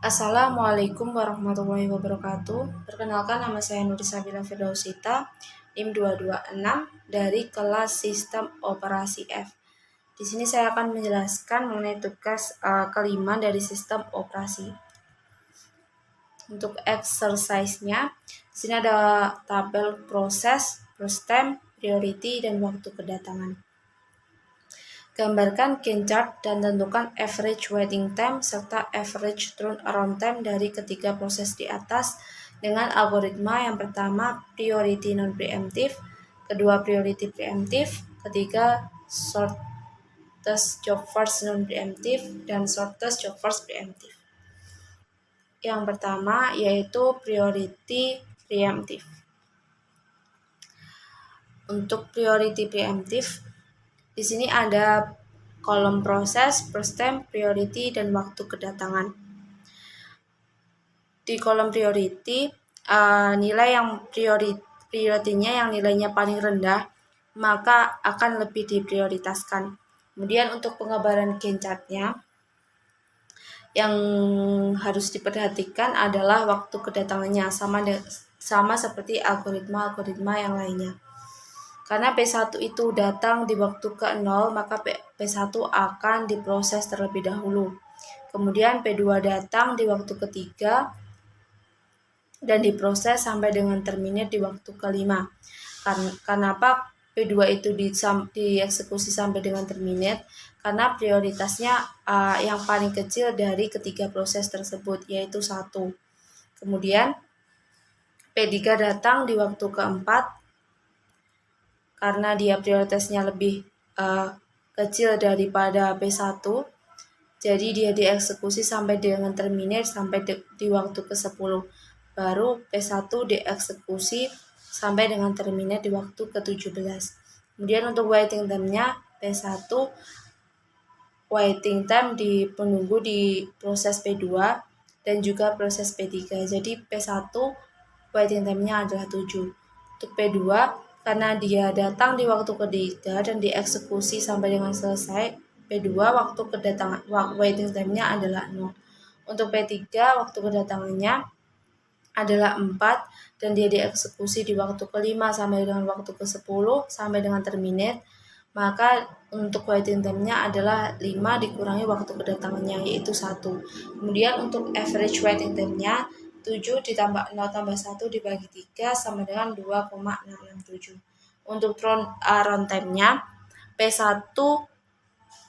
Assalamualaikum warahmatullahi wabarakatuh. Perkenalkan, nama saya Nurisabila Firdausita, NIM 226 dari kelas Sistem Operasi F. Di sini saya akan menjelaskan mengenai tugas kelima dari sistem operasi. Untuk exercise-nya, di sini ada tabel proses, first time, priority, dan waktu kedatangan. Gambarkan Gantt chart dan tentukan average waiting time serta average turnaround time dari ketiga proses di atas dengan algoritma yang pertama priority non-preemptive, kedua priority preemptive, ketiga shortest job first non-preemptive, dan shortest job first preemptive. Yang pertama yaitu priority preemptive. Untuk priority preemptive, di sini ada kolom proses, first time, priority, dan waktu kedatangan. Di kolom priority, nilai yang priority-nya yang nilainya paling rendah, maka akan lebih diprioritaskan. Kemudian untuk pengabaran Gantt chart-nya, yang harus diperhatikan adalah waktu kedatangannya, sama seperti algoritma yang lainnya. Karena P1 itu datang di waktu ke-0, maka P1 akan diproses terlebih dahulu. Kemudian P2 datang di waktu ketiga dan diproses sampai dengan terminate di waktu ke-5. Kenapa P2 itu dieksekusi sampai dengan terminate? Karena prioritasnya yang paling kecil dari ketiga proses tersebut, yaitu 1. Kemudian P3 datang di waktu keempat, karena dia prioritasnya lebih kecil daripada P1, jadi dia dieksekusi sampai dengan terminate sampai di waktu ke-10. Baru P1 dieksekusi sampai dengan terminate di waktu ke-17. Kemudian untuk waiting time-nya, P1 waiting time di penunggu di proses P2 dan juga proses P3. Jadi P1 waiting time-nya adalah 7. Untuk P2, karena dia datang di waktu ketiga dan dieksekusi sampai dengan selesai, P2 waktu kedatangan waiting time-nya adalah 0. Untuk P3 waktu kedatangannya adalah 4 dan dia dieksekusi di waktu ke-5 sampai dengan waktu ke-10 sampai dengan terminate, maka untuk waiting time-nya adalah 5 dikurangi waktu kedatangannya, yaitu 1. Kemudian untuk average waiting time-nya 7 ditambah 0 tambah 1 dibagi 3 sama dengan 2,667. Untuk turnaround time-nya, P1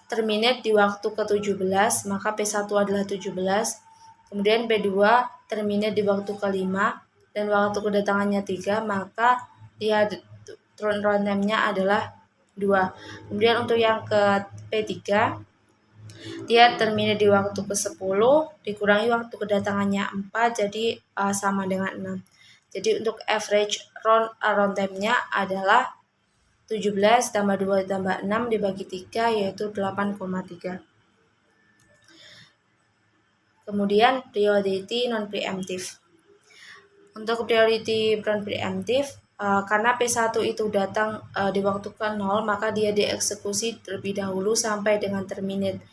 terminate di waktu ke-17, maka P1 adalah 17. Kemudian P2 terminate di waktu ke-5 dan waktu kedatangannya 3, maka dia turnaround time-nya adalah 2. Kemudian untuk yang ke P3, dia terminate di waktu ke-10 dikurangi waktu kedatangannya 4, jadi sama dengan 6. Jadi untuk average turnaround time-nya adalah 17 tambah 2 tambah 6 dibagi 3, yaitu 8,3. Kemudian priority non-preemptive. Untuk priority non-preemptive, karena P1 itu datang di waktu ke-0, maka dia dieksekusi terlebih dahulu sampai dengan terminate.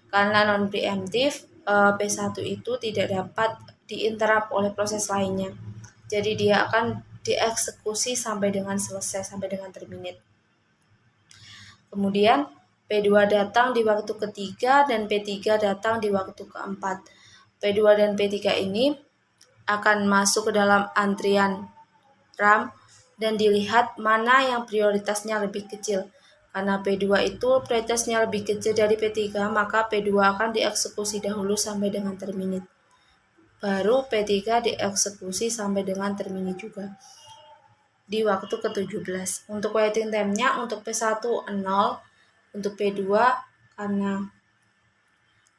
Karena non-preemptive, P1 itu tidak dapat diinterrupt oleh proses lainnya. Jadi dia akan dieksekusi sampai dengan selesai, sampai dengan terminate. Kemudian P2 datang di waktu ketiga dan P3 datang di waktu keempat. P2 dan P3 ini akan masuk ke dalam antrian RAM dan dilihat mana yang prioritasnya lebih kecil. Karena P2 itu prioritasnya lebih kecil dari P3, maka P2 akan dieksekusi dahulu sampai dengan terminate. Baru P3 dieksekusi sampai dengan terminate juga di waktu ke-17. Untuk waiting time-nya untuk P1 0, untuk P2 karena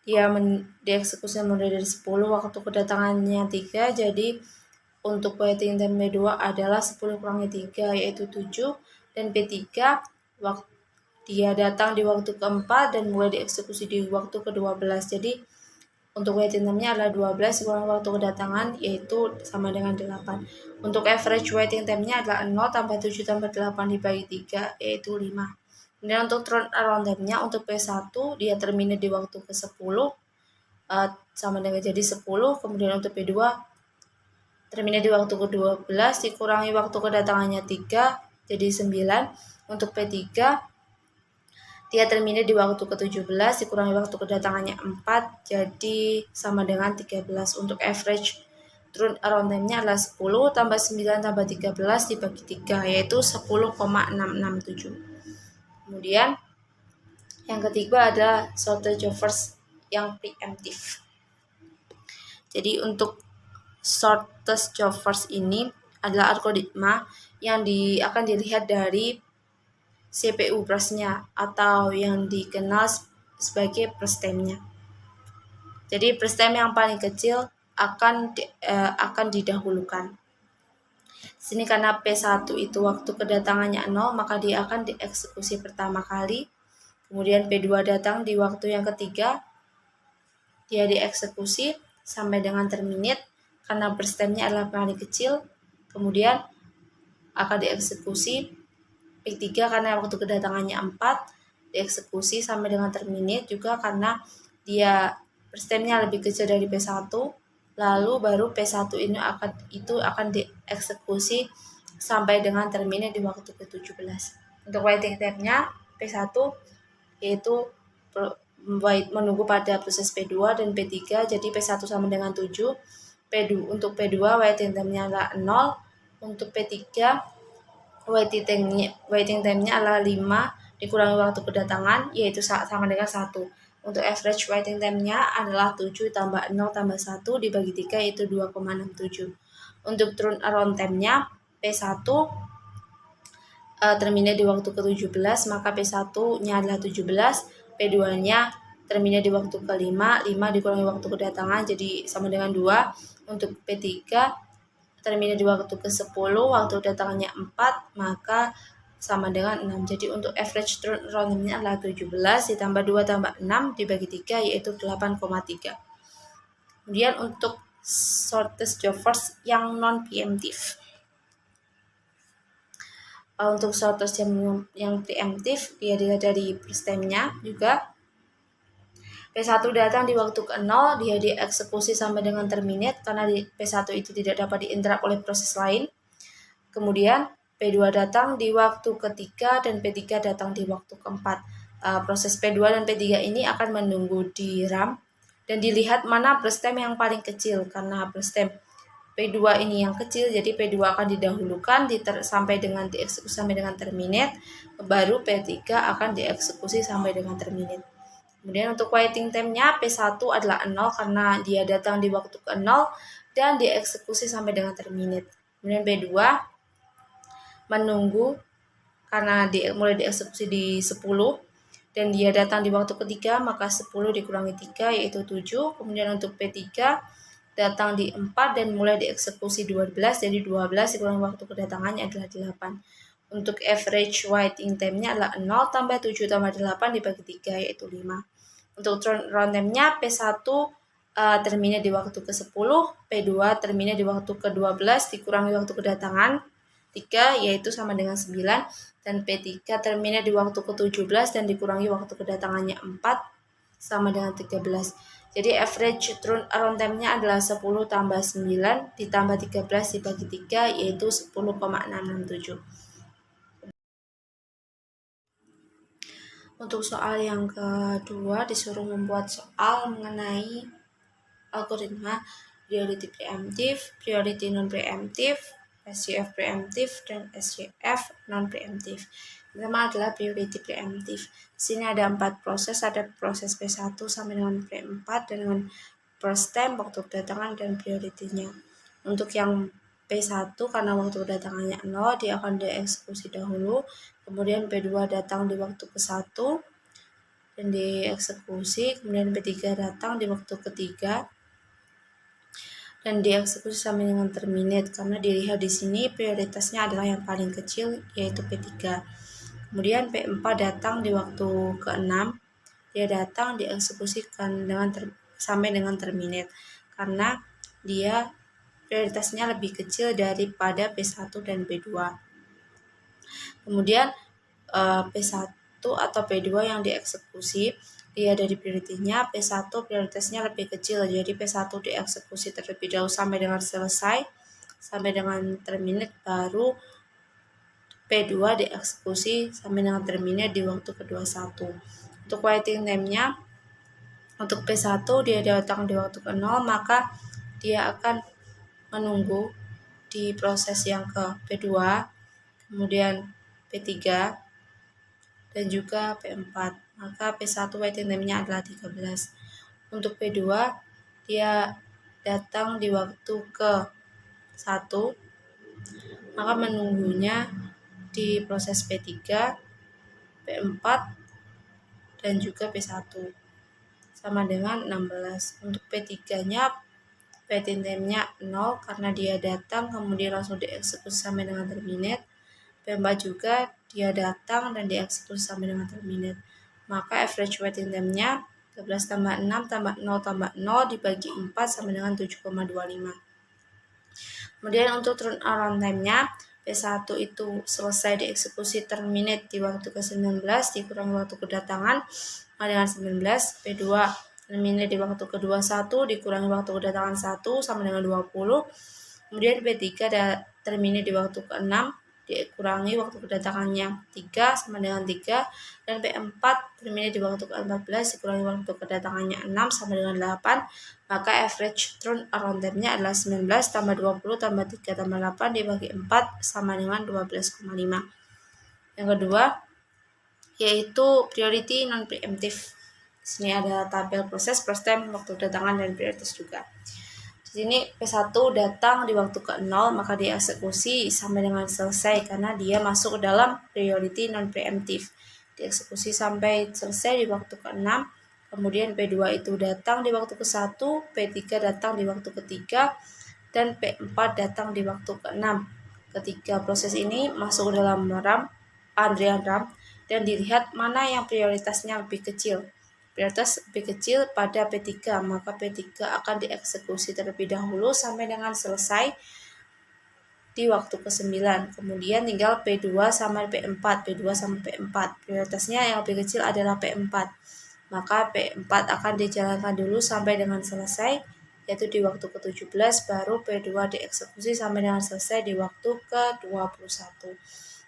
dia dieksekusi mulai dari 10, waktu kedatangannya 3, jadi untuk waiting time P2 adalah 10 kurangi 3, yaitu 7, dan P3 dia datang di waktu keempat dan mulai dieksekusi di waktu ke-12. Jadi untuk waiting time-nya adalah 12 kurang waktu kedatangan, yaitu sama dengan 8. Untuk average waiting time-nya adalah 0 tambah 7 tambah 8 dibagi 3, yaitu 5. Kemudian untuk turnaround time-nya untuk P1 dia terminate di waktu ke-10 sama dengan jadi 10. Kemudian untuk P2 terminnya di waktu ke-12 dikurangi waktu kedatangannya 3 jadi 9. Untuk P3 dia terminnya di waktu ke-17 dikurangi waktu kedatangannya 4 jadi sama dengan 13. Untuk average turn around time-nya adalah 10 tambah 9 tambah 13 dibagi 3 yaitu 10,667. Kemudian yang ketiga adalah shortage offers yang preemptive. Jadi untuk shortest offers ini adalah algoritma yang akan dilihat dari CPU burst-nya atau yang dikenal sebagai burst time-nya. Jadi burst time yang paling kecil akan didahulukan. Sini karena P1 itu waktu kedatangannya 0, maka dia akan dieksekusi pertama kali. Kemudian P2 datang di waktu yang ketiga, dia dieksekusi sampai dengan terminate karena burst time-nya adalah paling kecil. Kemudian akan dieksekusi P3 karena waktu kedatangannya 4, dieksekusi sampai dengan terminate juga karena dia burst time-nya lebih kecil dari P1. Lalu baru P1 ini akan dieksekusi sampai dengan terminate di waktu ke-17. Untuk waiting time-nya P1 yaitu menunggu pada proses P2 dan P3, jadi P1 sama dengan 7. Untuk P2 waiting time-nya adalah 0. Untuk P3 waiting time-nya adalah 5 dikurangi waktu kedatangan yaitu sama dengan 1. Untuk average waiting time-nya adalah 7 tambah 0 tambah 1 dibagi 3 yaitu 2,67. Untuk turn around time-nya P1 terminnya di waktu ke-17, maka P1-nya adalah 17, P2-nya terminnya di waktu ke-5, 5 dikurangi waktu kedatangan jadi sama dengan 2. Untuk P3 terminnya di waktu ke-10, waktu kedatangannya 4, maka sama dengan 6. Jadi untuk average turnaround time-nya adalah 17 ditambah 2 tambah 6 dibagi 3 yaitu 8,3. Kemudian untuk shortest offers yang non preemptive. Untuk shortest yang preemptive dia dilihat dari burst time-nya juga. P1 datang di waktu ke-0, dia dieksekusi sampai dengan terminate karena P1 itu tidak dapat diinterrupt oleh proses lain. Kemudian P2 datang di waktu ketiga dan P3 datang di waktu keempat. Proses P2 dan P3 ini akan menunggu di RAM dan dilihat mana burst time yang paling kecil karena burst time P2 ini yang kecil, jadi P2 akan didahulukan sampai dengan dieksekusi sampai dengan terminate, baru P3 akan dieksekusi sampai dengan terminate. Kemudian untuk waiting time-nya P1 adalah 0 karena dia datang di waktu ke-0 dan dieksekusi sampai dengan terminate. Kemudian P2 menunggu karena mulai dieksekusi di 10 dan dia datang di waktu ketiga, maka 10 dikurangi 3 yaitu 7. Kemudian untuk P3 datang di 4 dan mulai dieksekusi 12, jadi 12 dikurangi waktu kedatangannya adalah 8. Untuk average waiting time-nya adalah 0 tambah 7 tambah 8 dibagi 3 yaitu 5. Untuk turnaround time-nya P1 terminnya di waktu ke-10, P2 terminnya di waktu ke-12 dikurangi waktu kedatangan 3 yaitu sama dengan 9, dan P3 terminnya di waktu ke-17 dan dikurangi waktu kedatangannya 4 sama dengan 13. Jadi average turnaround time-nya adalah 10 tambah 9 ditambah 13 dibagi 3 yaitu 10,667. Untuk soal yang kedua disuruh membuat soal mengenai algoritma priority preemptive, priority non preemptive, SCF preemptive, dan SCF non preemptive. Pertama adalah priority preemptive. Di sini ada 4 proses, ada proses P1 sampai dengan P4 dan dengan burst time, waktu kedatangan, dan prioritinya. Untuk yang P1 karena waktu kedatangannya 0, dia akan dieksekusi dahulu. Kemudian P2 datang di waktu ke-1 dan dieksekusi. Kemudian P3 datang di waktu ketiga dan dieksekusi sampai dengan terminate karena dilihat di sini prioritasnya adalah yang paling kecil yaitu P3. Kemudian P4 datang di waktu ke-6, dia datang dieksekusikan sampai dengan terminate karena dia prioritasnya lebih kecil daripada P1 dan P2. Kemudian P1 atau P2 yang dieksekusi dia dari prioritinya, P1 prioritasnya lebih kecil, jadi P1 dieksekusi terlebih dahulu sampai dengan selesai, sampai dengan terminate, baru P2 dieksekusi sampai dengan terminate di waktu ke-21. Untuk waiting time-nya, untuk P1 dia datang di waktu ke-0, maka dia akan menunggu di proses yang ke P2, kemudian P3, dan juga P4. Maka P1 waiting time-nya adalah 13. Untuk P2 dia datang di waktu ke-1, maka menunggunya di proses P3, P4, dan juga P1 sama dengan 16. Untuk P3-nya waiting time-nya 0 karena dia datang kemudian langsung dieksekusi sampai dengan terminate. P4 juga dia datang dan dieksekusi sampai dengan terminate. Maka average waiting time-nya 13 tambah 6 tambah 0 tambah 0 dibagi 4 sama dengan 7,25. Kemudian untuk turnaround time-nya, P1 itu selesai dieksekusi terminate di waktu ke-19 dikurangi waktu kedatangan sama dengan 19. P2 terminate di waktu ke-21 dikurangi waktu kedatangan 1 sama dengan 20. Kemudian P3 terminate di waktu ke-6 dikurangi waktu kedatangannya 3 sama dengan 3, dan P4 terminate di waktu ke-14 dikurangi waktu kedatangannya 6 sama dengan 8, maka average turnaround time-nya adalah 19 tambah 20 tambah 3 tambah 8 dibagi 4 sama dengan 12,5. Yang kedua yaitu priority non preemptive. Di sini ada tabel proses, first time, waktu kedatangan, dan prioritas juga. Di sini P1 datang di waktu ke-0, maka dieksekusi sampai dengan selesai karena dia masuk ke dalam priority non preemptive. Dieksekusi sampai selesai di waktu ke-6. Kemudian P2 itu datang di waktu ke-1, P3 datang di waktu ke-3, dan P4 datang di waktu ke-6. Ketiga proses ini masuk ke dalam antrian RAM dan dilihat mana yang prioritasnya lebih kecil. Prioritas lebih kecil pada P3, maka P3 akan dieksekusi terlebih dahulu sampai dengan selesai di waktu ke-9. Kemudian tinggal P2 sama P4, P2 sama P4. Prioritasnya yang lebih kecil adalah P4. Maka P4 akan dijalankan dulu sampai dengan selesai, yaitu di waktu ke-17, baru P2 dieksekusi sampai dengan selesai di waktu ke-21.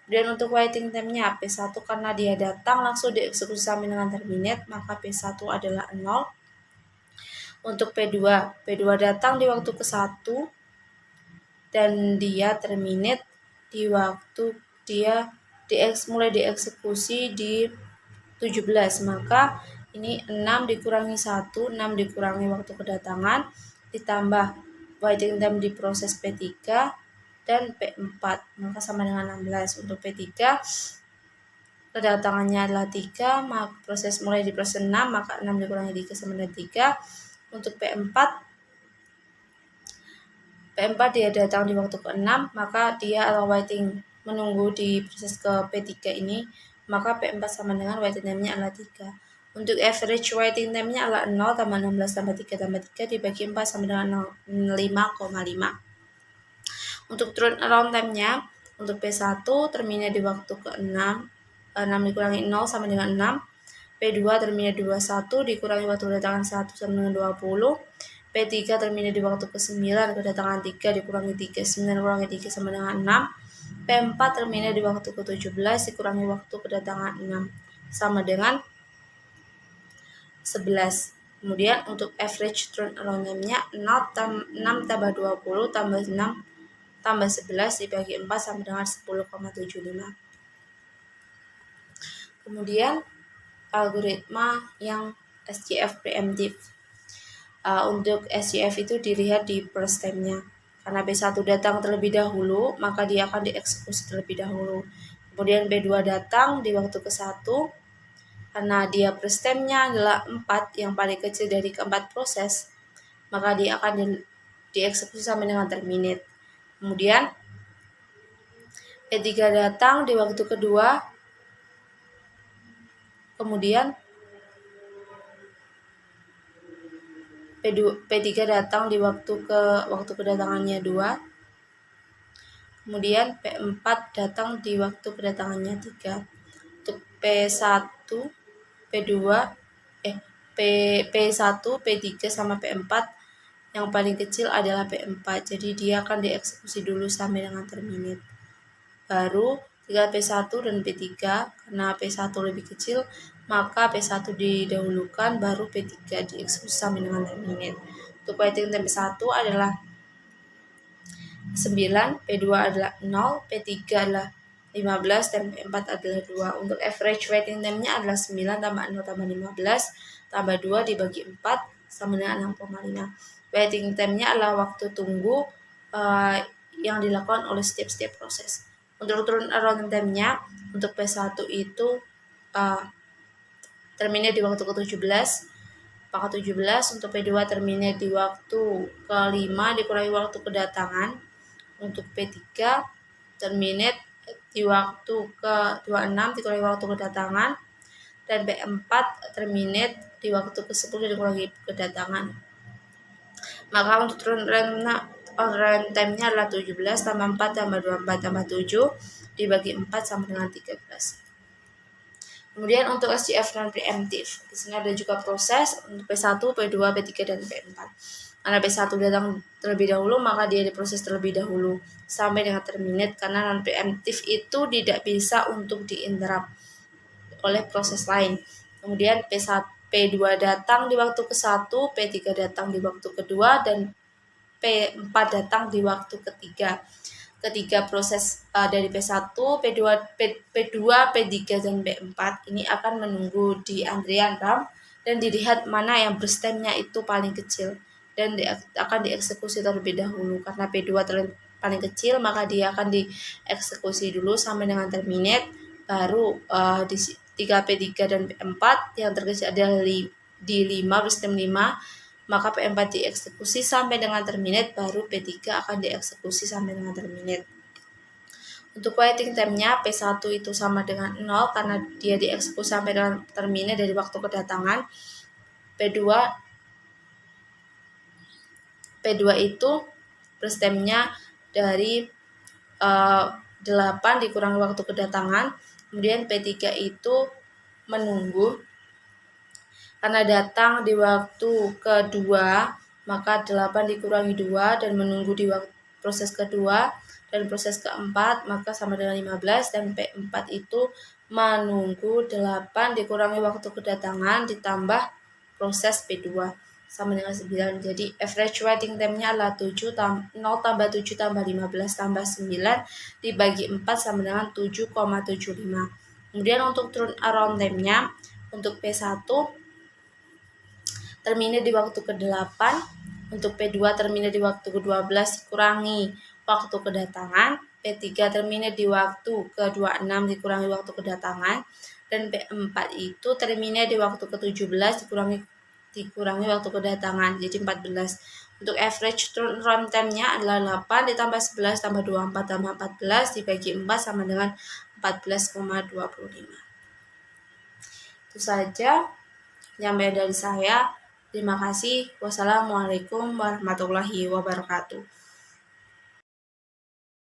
Dan untuk waiting time-nya, P1 karena dia datang langsung dieksekusi sampai dengan terminate, maka P1 adalah 0. Untuk P2 datang di waktu ke-1 dan dia terminate di waktu dia mulai dieksekusi di 17, maka ini 6 dikurangi 1, 6 dikurangi waktu kedatangan, ditambah waiting time di proses P3 dan P4, maka sama dengan 16. Untuk P3 kedatangannya adalah 3, maka proses mulai di proses 6, maka 6 dikurangi 3 sama dengan 3. Untuk P4 dia datang di waktu ke-6, maka dia adalah waiting menunggu di proses ke P3 ini, maka P4 sama dengan waiting time-nya adalah 3. Untuk average waiting time-nya adalah 0 tambah 16 tambah 3 tambah 3 dibagi 4 sama dengan 5,5. Untuk turnaround time-nya, untuk P1 terminate di waktu ke-6, 6 dikurangi 0 sama dengan 6. P2 terminate di 21 dikurangi waktu kedatangan 1 sama dengan 20. P3 terminate di waktu ke-9, kedatangan 3 dikurangi 3, 9 kurangi 3 sama dengan 6. P4 terminate di waktu ke-17 dikurangi waktu kedatangan 6 sama dengan 11. Kemudian untuk average turnaround time-nya 6 tambah 20 tambah 6 tambah 11 dibagi 4 sama dengan 10,75. Kemudian algoritma yang SJF preemptive. Untuk SJF itu dilihat di first time-nya. Karena P1 datang terlebih dahulu, maka dia akan dieksekusi terlebih dahulu. Kemudian P2 datang di waktu ke-1, karena dia first time-nya adalah 4, yang paling kecil dari keempat proses, maka dia akan dieksekusi sampai dengan terminate. Kemudian P3 datang di waktu kedua, kemudian P3 datang di waktu kedatangannya 2, kemudian P4 datang di waktu kedatangannya 3. Untuk P1, P2, P1, P3 sama P4 yang paling kecil adalah P4. Jadi dia akan dieksekusi dulu sampai dengan terminate. Baru jika P1 dan P3 karena P1 lebih kecil, maka P1 didahulukan baru P3 dieksekusi sampai dengan terminate. Untuk waiting time P1 adalah 9, P2 adalah 0, P3 adalah 15, dan P4 adalah 2. Untuk average waiting time-nya adalah 9 tambah 0 tambah 15 tambah 2 dibagi 4 sama dengan 6,5. Waiting time-nya adalah waktu tunggu yang dilakukan oleh setiap proses. Untuk turnaround time-nya, untuk P1 itu terminate di waktu ke-17, maka 17. Untuk P2 terminate di waktu ke-5 dikurangi waktu kedatangan. Untuk P3 terminate di waktu ke-26 dikurangi waktu kedatangan, dan P4 terminate di waktu ke-10 dikurangi kedatangan. Maka untuk turnaround time-nya adalah 17 tambah 4 tambah 24 tambah 7 dibagi 4 sama dengan 13. Kemudian untuk SGF non preemptive, di sini ada juga proses untuk P1, P2, P3 dan P4. Karena P1 datang terlebih dahulu, maka dia diproses terlebih dahulu sampai dengan terminate, karena non preemptive itu tidak bisa untuk diinterrupt oleh proses lain. Kemudian P2 datang di waktu ke-1, P3 datang di waktu kedua, dan P4 datang di waktu ketiga. Ketiga proses dari P1, P2, P3, dan P4 ini akan menunggu di antrian RAM dan dilihat mana yang burst time-nya itu paling kecil dan akan dieksekusi terlebih dahulu. Karena P2 paling kecil, maka dia akan dieksekusi dulu sampai dengan terminate. Baru di 3, P3 dan P4 yang terkecil adalah di 5, burst time 5, maka P4 dieksekusi sampai dengan terminate, baru P3 akan dieksekusi sampai dengan terminate. Untuk waiting time-nya, P1 itu sama dengan 0 karena dia dieksekusi sampai dengan terminate dari waktu kedatangan. P2 itu burst time-nya dari 8 dikurangi waktu kedatangan. Kemudian P3 itu menunggu karena datang di waktu kedua, maka 8 dikurangi 2 dan menunggu di waktu proses kedua, dan proses keempat maka sama dengan 15, dan P4 itu menunggu 8 dikurangi waktu kedatangan ditambah proses P2 sama dengan 9. Jadi average waiting time-nya adalah 0 tambah 7 tambah 15 tambah 9 dibagi 4 sama dengan 7,75. Kemudian untuk turnaround time-nya, untuk P1 terminate di waktu ke-8, untuk P2 terminate di waktu ke-12 dikurangi waktu kedatangan, P3 terminate di waktu ke-26 dikurangi waktu kedatangan, dan P4 itu terminate di waktu ke-17 dikurangi waktu kedatangan, jadi 14. Untuk average turnaround time-nya adalah 8 ditambah 11 tambah 24 tambah 14 dibagi 4 sama dengan 14,25. Itu saja penyampaian dari saya. Terima kasih. Wassalamualaikum warahmatullahi wabarakatuh.